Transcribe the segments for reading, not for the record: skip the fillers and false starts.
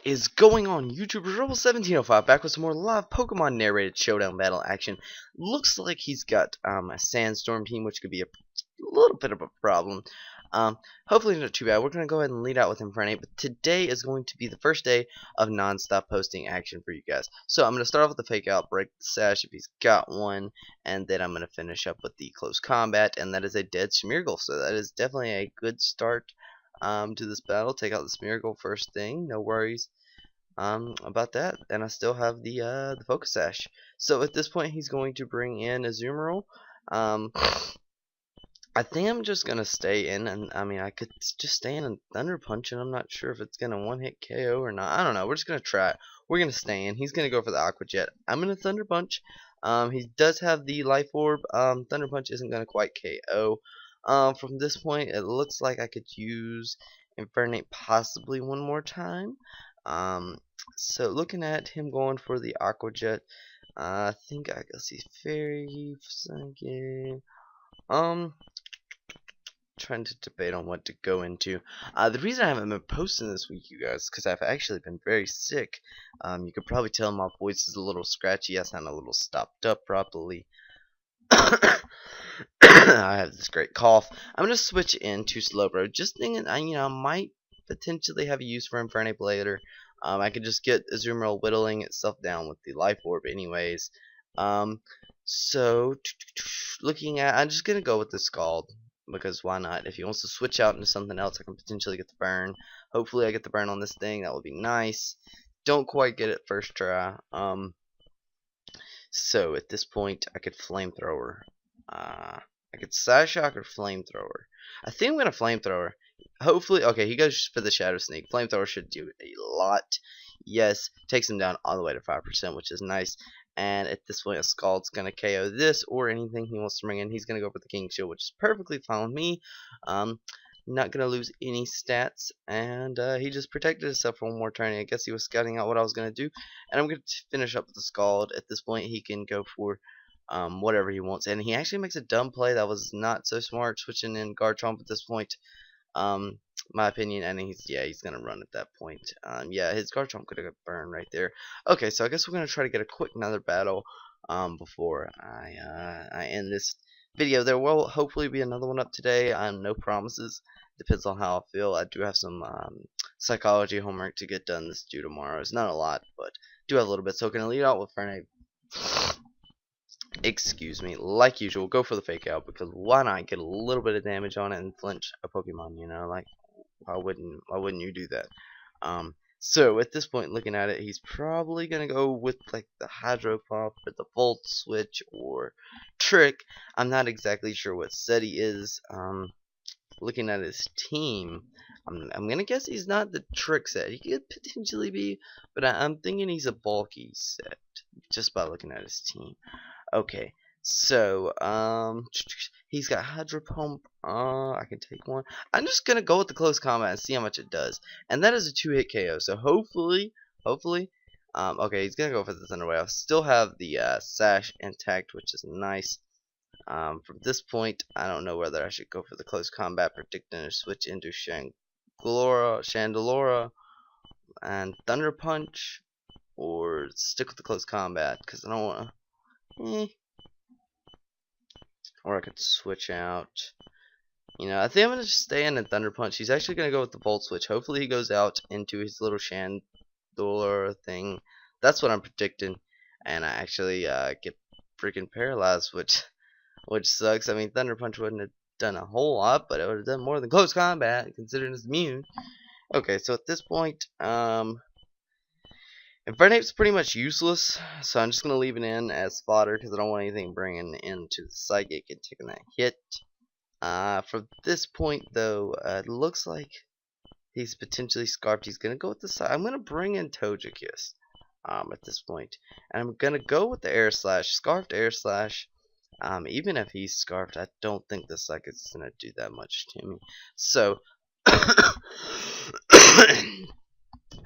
What is going on, YouTubers? Rebel1705 back with some more live Pokemon narrated showdown battle action. Looks like he's got a Sandstorm team, which could be a little bit of a problem. Hopefully not too bad. We're going to go ahead and lead out with Infernape, but today is going to be the first day of non-stop posting action for you guys. So I'm going to start off with the fake out, break the sash if he's got one, and then I'm going to finish up with the close combat, and that is a dead Smeargle. So that is definitely a good start to this battle. Take out the Smeargle first thing, no worries about that. And I still have the Focus Sash. So at this point he's going to bring in Azumarill. I think I'm just gonna stay in, and I mean I could just stay in and Thunder Punch, and I'm not sure if it's gonna one-hit KO or not. I don't know. We're just gonna try it. We're gonna stay in. He's gonna go for the Aqua Jet. I'm gonna Thunder Punch. He does have the Life Orb. Thunder Punch isn't gonna quite KO. From this point, it looks like I could use Infernape possibly one more time. So looking at him going for the Aqua Jet, I think I can see Fairy for a second. Trying to debate on what to go into. The reason I haven't been posting this week, you guys, is because I've actually been very sick. You could probably tell my voice is a little scratchy. I sound a little stopped up properly. I have this great cough. I'm gonna switch into Slowbro, just thinking, I might potentially have a use for Infernape later. I could just get Azumarill whittling itself down with the Life Orb, anyways. So looking at, I'm just gonna go with the Scald because why not? If he wants to switch out into something else, I can potentially get the burn. Hopefully, I get the burn on this thing. That would be nice. Don't quite get it first try. So at this point, I could Flamethrower. I could Psyshock or Flamethrower. I think I'm gonna Flamethrower. Hopefully, okay, he goes for the Shadow Sneak. Flamethrower should do a lot. Yes, takes him down all the way to 5%, which is nice. And at this point, a Scald's gonna KO this or anything he wants to bring in. He's gonna go for the King Shield, which is perfectly fine with me. Not gonna lose any stats, and he just protected himself for one more turn. I guess he was scouting out what I was gonna do, and I'm gonna finish up with the Scald. At this point, he can go for whatever he wants, and he actually makes a dumb play that was not so smart, switching in Garchomp at this point. My opinion, and he's gonna run at that point. Yeah, his Garchomp could have got burned right there. Okay, so I guess we're gonna try to get a quick another battle before I end this video. There will hopefully be another one up today. No promises. Depends on how I feel. I do have some psychology homework to get done this due tomorrow. It's not a lot, but do have a little bit. So gonna lead out with Fernape. Excuse me, like usual, go for the fake out because why not get a little bit of damage on it and flinch a Pokemon, you know, like why wouldn't you do that? So at this point, looking at it, he's probably gonna go with like the Hydro Pump or the Volt Switch or Trick. I'm not exactly sure what set he is. Looking at his team, I'm gonna guess he's not the Trick set. He could potentially be, but I'm thinking he's a bulky set just by looking at his team. Okay, so he's got Hydro Pump. I can take one. I'm just gonna go with the close combat and see how much it does, and that is a 2-hit KO. So hopefully, okay, he's gonna go for the Thunder Wave. I still have the Sash intact, which is nice. From this point, I don't know whether I should go for the close combat, predicting or switch into Chandelura, and Thunder Punch, or stick with the close combat because I don't want to. Or I could switch out. You know, I think I'm going to stay in and Thunder Punch. He's actually going to go with the Volt Switch. Hopefully he goes out into his little Chandelure thing. That's what I'm predicting. And I actually get freaking paralyzed, which sucks. I mean, Thunder Punch wouldn't have done a whole lot, but it would have done more than close combat, considering it's immune. Okay, so at this point, Infernape's pretty much useless, so I'm just going to leave it in as fodder because I don't want anything bringing into the Psychic and taking that hit. From this point, though, it looks like he's potentially Scarfed. He's going to go with the side. I'm going to bring in Togekiss at this point. And I'm going to go with the Air Slash. Scarfed Air Slash. Even if he's Scarfed, I don't think the Psychic is going to do that much to me. So,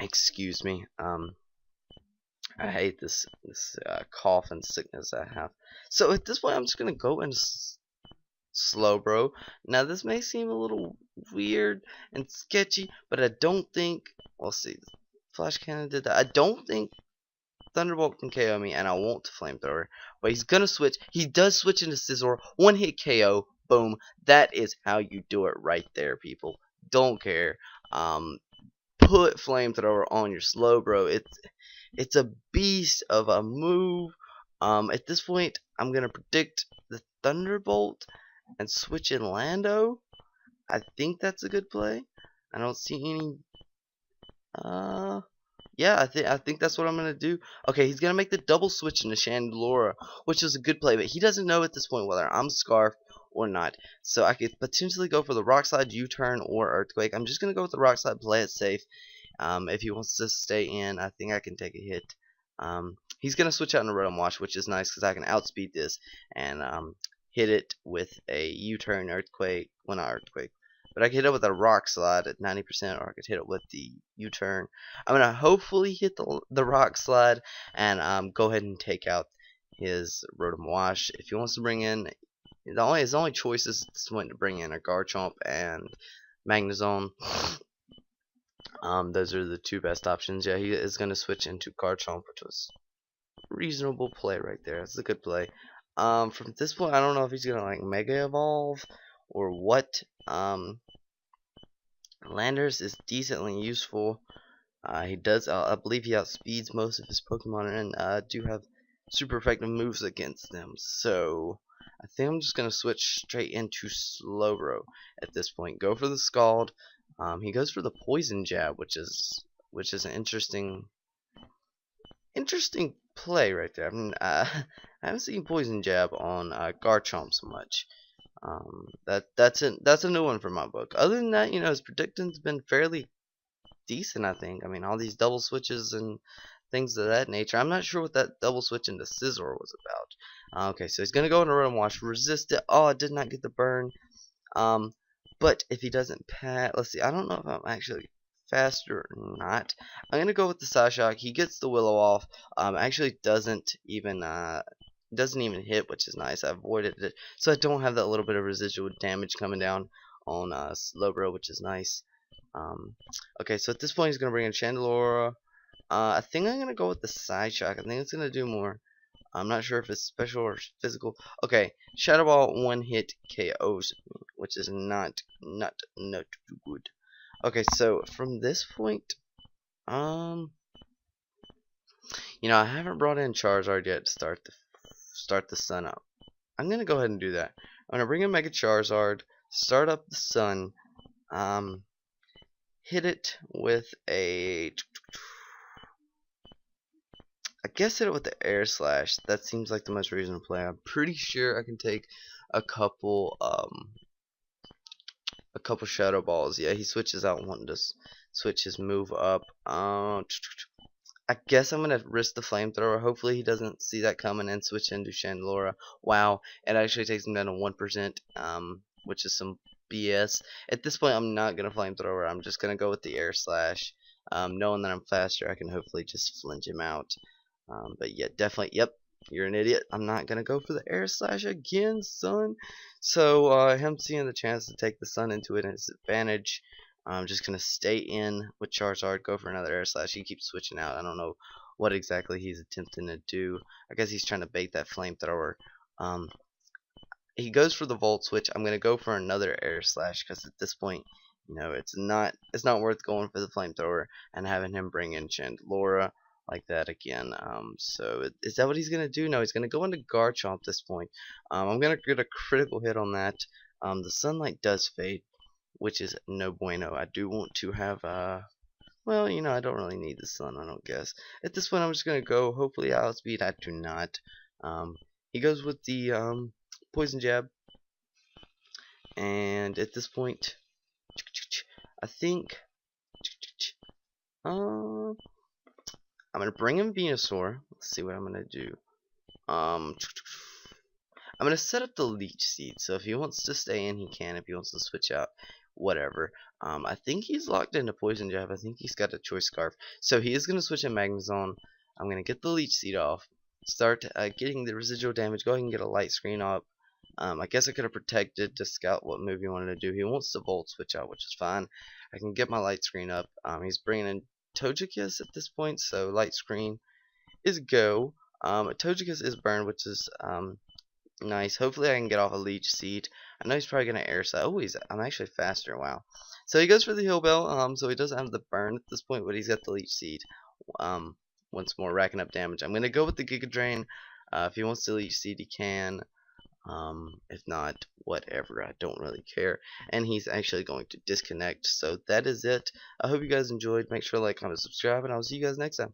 excuse me. I hate this cough and sickness I have. So at this point, I'm just gonna go into Slowbro. Now this may seem a little weird and sketchy, but I don't think. We'll see. Flash Cannon did that. I don't think Thunderbolt can KO me, and I want Flamethrower. But he's gonna switch. He does switch into Scizor. One hit KO. Boom. That is how you do it right there, people. Don't care. Put Flamethrower on your Slowbro. It's a beast of a move. At this point, I'm gonna predict the Thunderbolt and switch in Lando. I think that's a good play. I don't see any. Yeah, I think that's what I'm gonna do. Okay, he's gonna make the double switch into Chandelure, which is a good play, but he doesn't know at this point whether I'm Scarf or not. So I could potentially go for the Rock Slide, U-turn, or Earthquake. I'm just gonna go with the Rock Slide, play it safe. If he wants to stay in, I think I can take a hit. He's gonna switch out into Rotom Wash, which is nice because I can outspeed this and hit it with a U-turn, Earthquake. Well, not Earthquake. But I could hit it with a Rock Slide at 90%, or I could hit it with the U-turn. I'm going to hopefully hit the Rock Slide and go ahead and take out his Rotom Wash. If he wants to bring in, his only choices at this point to bring in are Garchomp and Magnezone. Those are the two best options. Yeah, he is going to switch into Garchomp, which was a reasonable play right there. That's a good play. From this point, I don't know if he's going to like Mega Evolve or what. Landers is decently useful. He does, I believe he outspeeds most of his Pokemon and do have super effective moves against them. So I think I'm just gonna switch straight into Slowbro at this point. Go for the Scald. He goes for the Poison Jab, which is an interesting play right there. I mean, I haven't seen Poison Jab on Garchomp so much. That's a new one for my book. Other than that, his prediction's been fairly decent, I think. I mean, all these double switches and things of that nature. I'm not sure what that double switch into Scizor was about. Okay, so he's gonna go into Rotom Wash, resist it. Oh, I did not get the burn. But if he doesn't pass, let's see. I don't know if I'm actually faster or not. I'm gonna go with the Psyshock. He gets the Willow off. Actually doesn't even hit, which is nice. I avoided it, so I don't have that little bit of residual damage coming down on Slowbro, which is nice. Okay, so at this point he's gonna bring in Chandelure. I think I'm gonna go with the Psyshock. I think it's gonna do more. I'm not sure if it's special or physical. Okay, Shadow Ball one hit KOs, which is not good. Okay, so from this point, I haven't brought in Charizard yet to start the sun up. I'm gonna go ahead and do that. I'm gonna bring in Mega Charizard, start up the sun, hit it with a, I guess hit it with the Air Slash. That seems like the most reasonable play. I'm pretty sure I can take a couple Shadow Balls. Yeah, he switches out wanting to switch his move up. I guess I'm gonna risk the Flamethrower. Hopefully he doesn't see that coming and switch into Chandelure. Wow, it actually takes him down to 1%, which is some BS. At this point, I'm not gonna Flamethrower. I'm just gonna go with the Air Slash. Knowing that I'm faster, I can hopefully just flinch him out. But yeah, definitely. Yep, you're an idiot. I'm not gonna go for the Air Slash again, son. So him seeing the chance to take the sun into it and his advantage. I'm just gonna stay in with Charizard, go for another Air Slash. He keeps switching out. I don't know what exactly he's attempting to do. I guess he's trying to bait that Flamethrower. He goes for the Volt Switch. I'm gonna go for another Air Slash because at this point, it's not worth going for the Flamethrower and having him bring in Chandelure like that again. So is that what he's gonna do? No, he's gonna go into Garchomp at this point. I'm gonna get a critical hit on that. The sunlight does fade, which is no bueno. I do want to have well, I don't really need the sun, I don't guess. At this point I'm just gonna go, hopefully I outspeed. I do not. He goes with the Poison Jab, and at this point I think I'm gonna bring in Venusaur. Let's see what I'm gonna do. I'm gonna set up the Leech Seed, so if he wants to stay in, he can. If he wants to switch out, whatever. I think he's locked into Poison Jab. I think he's got a Choice Scarf, so he is gonna switch in Magnezone. I'm gonna get the Leech Seed off, start getting the residual damage. Go ahead and get a Light Screen up. I guess I could have protected to scout what move he wanted to do. He wants to Volt Switch out, which is fine. I can get my Light Screen up. He's bringing in Togekiss at this point, so light screen is go. Togekiss is burn, which is nice. Hopefully I can get off a leech seed. I know he's probably gonna air side. Oh, I'm actually faster. Wow. So he goes for the heal bell. So he doesn't have the burn at this point, but he's got the leech seed. Once more racking up damage. I'm gonna go with the Giga Drain. If he wants to leech seed, he can. If not, whatever. I don't really care. And he's actually going to disconnect. So that is it. I hope you guys enjoyed. Make sure to like, comment, subscribe, and I'll see you guys next time.